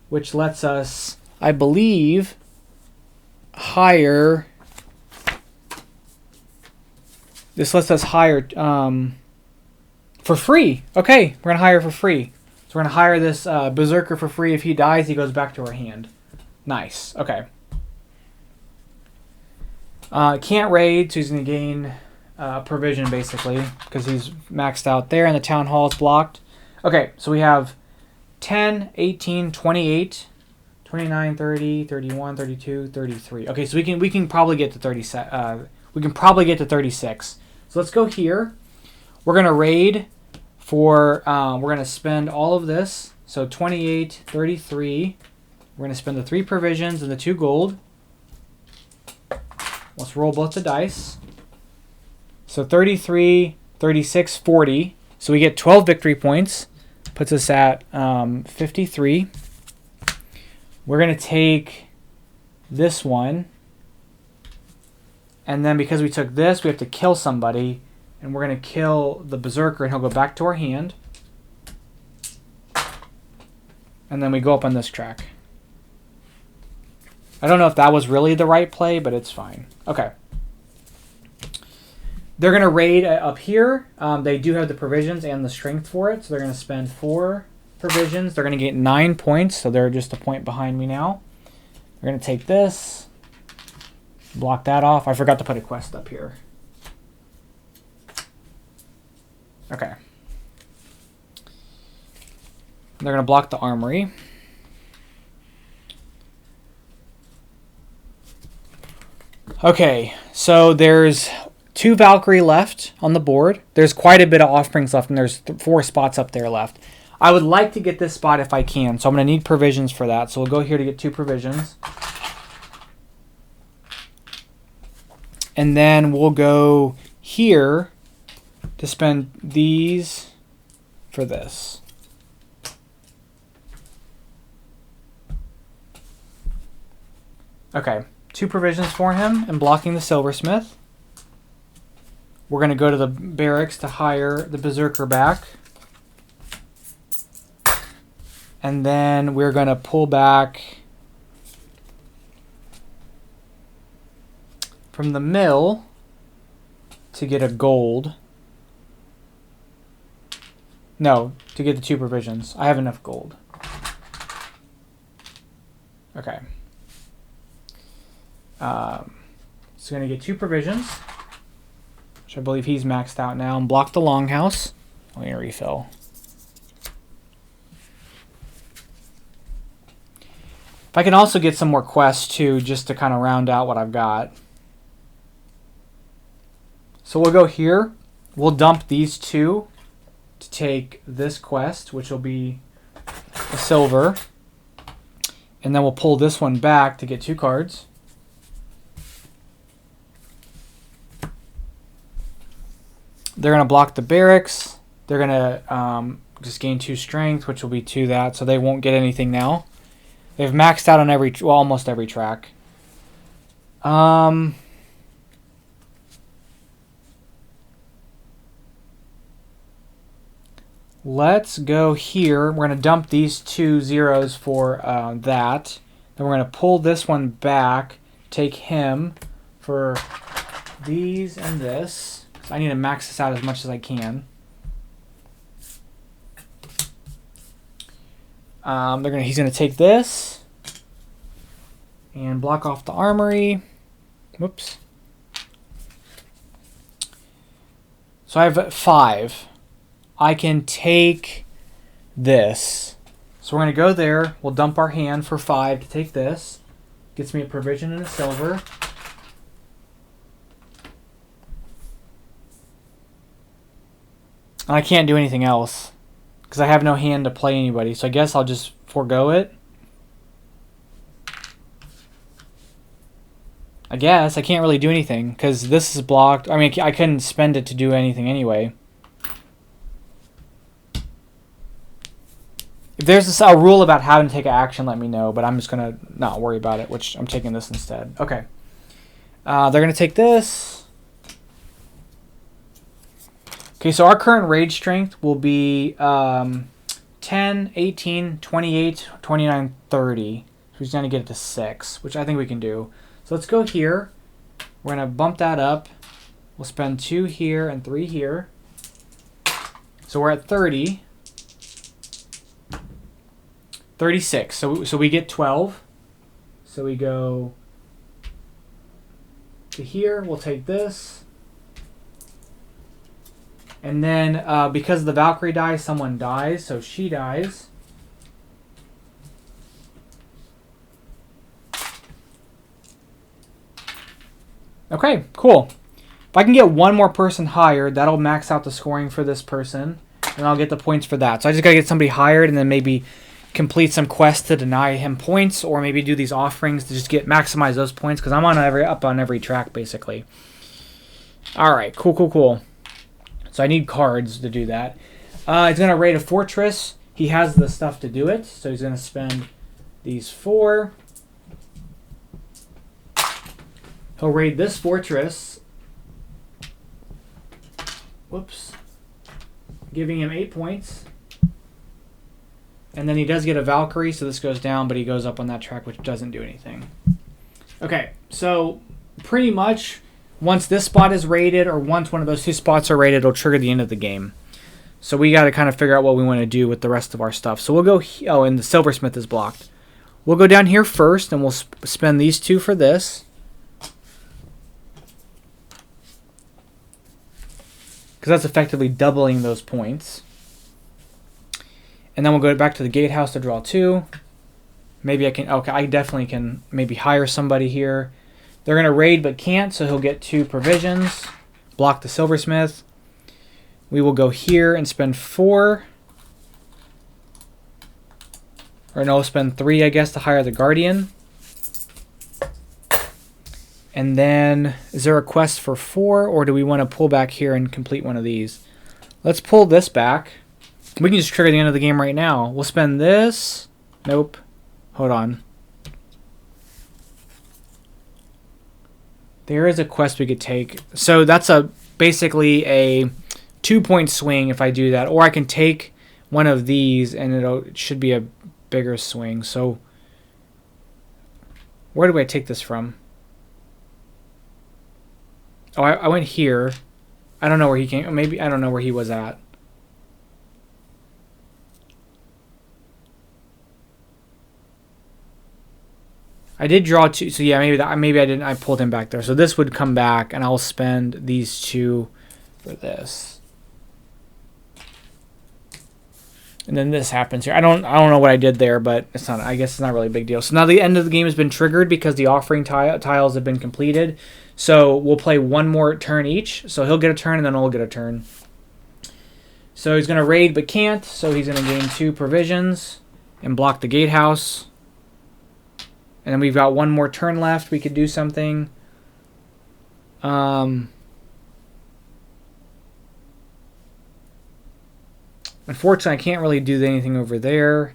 which lets us, I believe, hire. This lets us hire for free. Okay, we're going to hire for free. So we're going to hire this berserker for free. If he dies, he goes back to our hand. Nice. Okay. Can't raid, so he's going to gain provision, basically, because he's maxed out there, and the town hall is blocked. Okay, so we have 10, 18, 28, 29, 30, 31, 32, 33. Okay, so we can probably get to 36. We can probably get to 36. So let's go here. We're going to raid for, we're going to spend all of this. So 28, 33. We're going to spend the 3 provisions and the 2 gold. Let's roll both the dice. So 33, 36, 40. So we get 12 victory points. Puts us at 53. We're going to take this one. And then because we took this, we have to kill somebody. And we're going to kill the berserker and he'll go back to our hand. And then we go up on this track. I don't know if that was really the right play, but it's fine. Okay. They're going to raid up here. They do have the provisions and the strength for it. So they're going to spend 4 provisions. They're going to get 9 points. So they're just a point behind me now. They're going to take this. Block that off. I forgot to put a quest up here. Okay. They're going to block the armory. Okay, so there's 2 Valkyrie left on the board. There's quite a bit of offsprings left, and there's 4 spots up there left. I would like to get this spot if I can, so I'm going to need provisions for that. So we'll go here to get 2 provisions. And then we'll go here to spend these for this. Okay, 2 provisions for him and blocking the silversmith. We're going to go to the barracks to hire the berserker back. And then we're going to pull back from the mill to get a gold. No, to get the 2 provisions. I have enough gold. Okay. So going to get 2 provisions, which I believe he's maxed out now, and block the longhouse. I'm going to refill. If I can also get some more quests too, just to kind of round out what I've got. So we'll go here. We'll dump these 2 to take this quest, which will be a silver. And then we'll pull this one back to get 2 cards. They're going to block the barracks. They're going to just gain 2 strength, which will be 2 that, so they won't get anything now. They've maxed out on every, well, almost every track. Let's go here. We're going to dump these 2 zeros for that. Then we're going to pull this one back, take him for these and this. So I need to max this out as much as I can. He's gonna take this and block off the armory. Whoops. So I have 5. I can take this. So we're gonna go there. We'll dump our hand for 5 to take this. Gets me a provision and a silver. And I can't do anything else because I have no hand to play anybody. So I guess I'll just forego it. I guess I can't really do anything because this is blocked. I mean, I couldn't spend it to do anything anyway. If there's a rule about how to take an action, let me know. But I'm just going to not worry about it, which I'm taking this instead. Okay. They're going to take this. Okay, so our current rage strength will be 10, 18, 28, 29, 30. So he's going to get it to 6, which I think we can do. So let's go here. We're going to bump that up. We'll spend 2 here and 3 here. So we're at 30. 36. So we get 12. So we go to here. We'll take this. And then because the Valkyrie dies, someone dies. So she dies. Okay, cool. If I can get 1 more person hired, that'll max out the scoring for this person. And I'll get the points for that. So I just got to get somebody hired and then maybe complete some quests to deny him points. Or maybe do these offerings to just maximize those points. Because I'm up on every track, basically. Alright, cool. So I need cards to do that. He's going to raid a fortress. He has the stuff to do it. So he's going to spend these 4. He'll raid this fortress. Whoops. Giving him 8 points. And then he does get a Valkyrie, so this goes down, but he goes up on that track, which doesn't do anything. Okay, so pretty much once this spot is raided, or once one of those 2 spots are raided, it'll trigger the end of the game. So we got to kind of figure out what we want to do with the rest of our stuff. So we'll go... Oh, and the silversmith is blocked. We'll go down here first, and we'll spend these 2 for this. Because that's effectively doubling those points. And then we'll go back to the gatehouse to draw 2. Maybe I can... Okay, I definitely can maybe hire somebody here. They're going to raid but can't, so he'll get 2 provisions. Block the silversmith. We will go here and spend 4. Or no, spend 3, I guess, to hire the guardian. And then, is there a quest for 4, or do we want to pull back here and complete one of these? Let's pull this back. We can just trigger the end of the game right now. We'll spend this. Nope. Hold on. There is a quest we could take. So that's basically a 2-point swing if I do that. Or I can take one of these and it should be a bigger swing. So where do I take this from? Oh, I went here. I don't know where he came. Maybe I don't know where he was at. I did draw 2, so yeah, maybe I didn't. I pulled him back there. So this would come back, and I'll spend these 2 for this. And then this happens here. I don't know what I did there, but it's not. I guess it's not really a big deal. So now the end of the game has been triggered because the offering tiles have been completed. So we'll play 1 more turn each. So he'll get a turn, and then I'll get a turn. So he's gonna raid, but can't. So he's gonna gain 2 provisions and block the gatehouse. And then we've got 1 more turn left. We could do something. Unfortunately, I can't really do anything over there.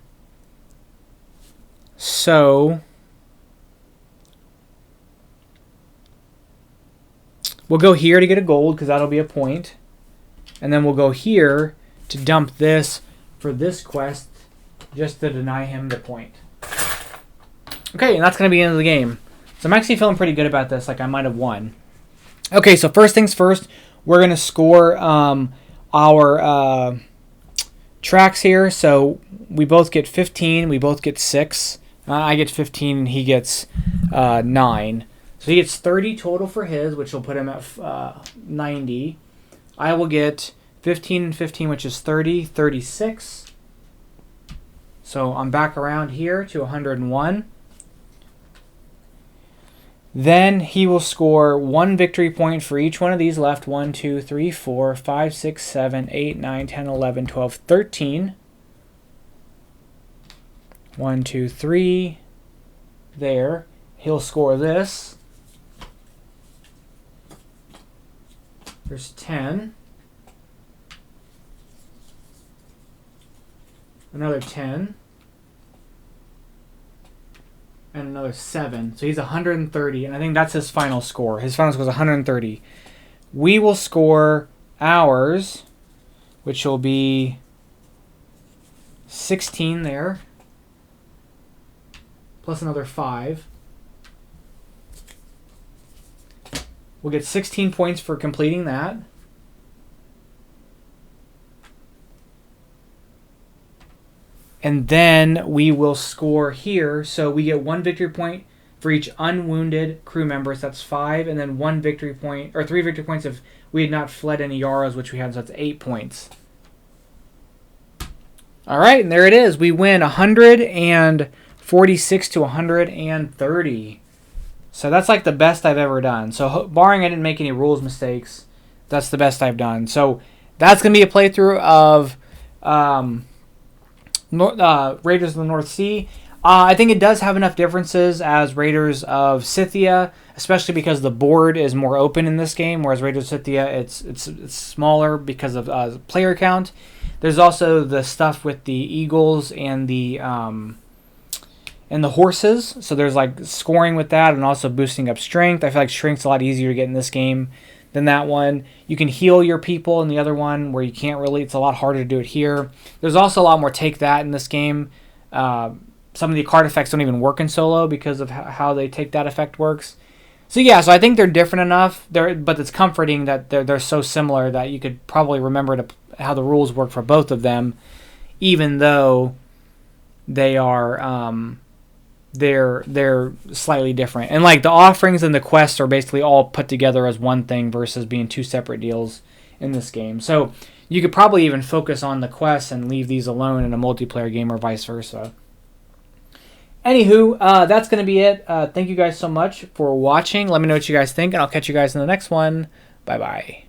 So we'll go here to get a gold because that'll be a point. And then we'll go here to dump this for this quest just to deny him the point. Okay, and that's going to be the end of the game. So I'm actually feeling pretty good about this, like I might have won. Okay, so first things first, we're going to score our tracks here. So we both get 15, we both get 6. I get 15 and he gets 9. So he gets 30 total for his, which will put him at 90. I will get 15 and 15, which is 30, 36. So I'm back around here to 101. Then he will score 1 victory point for each one of these left. 1, 2, 3, 4, 5, 6, 7, 8, 9, 10, 11, 12, 13. 1, 2, 3. There. He'll score this. There's 10. Another 10. And another 7. So he's 130, and I think that's his final score. His final score is 130. We will score ours, which will be 16 there, plus another 5. We'll get 16 points for completing that. And then we will score here. So we get 1 victory point for each unwounded crew member. So that's 5. And then 1 victory point, or 3 victory points if we had not fled any jarls, which we had. So that's 8 points. All right, and there it is. We win 146 to 130. So that's like the best I've ever done. So barring I didn't make any rules mistakes, that's the best I've done. So that's going to be a playthrough of Raiders of the North Sea. I think it does have enough differences as Raiders of Scythia, especially because the board is more open in this game, whereas Raiders of Scythia it's smaller because of player count. There's also the stuff with the eagles and the horses, so there's like scoring with that and also boosting up strength. I feel like strength's a lot easier to get in this game than that one. You can heal your people in the other one where you can't really. It's a lot harder to do it here. There's also a lot more take that in this game. Some of the card effects don't even work in solo because of how they take that effect works. So yeah, so I think they're different enough. But it's comforting that they're so similar that you could probably remember how the rules work for both of them, even though they are they're slightly different. And like the offerings and the quests are basically all put together as one thing versus being 2 separate deals in this game. So you could probably even focus on the quests and leave these alone in a multiplayer game or vice versa. Anywho, that's going to be it. Thank you guys so much for watching. Let me know what you guys think, and I'll catch you guys in the next one. Bye-bye.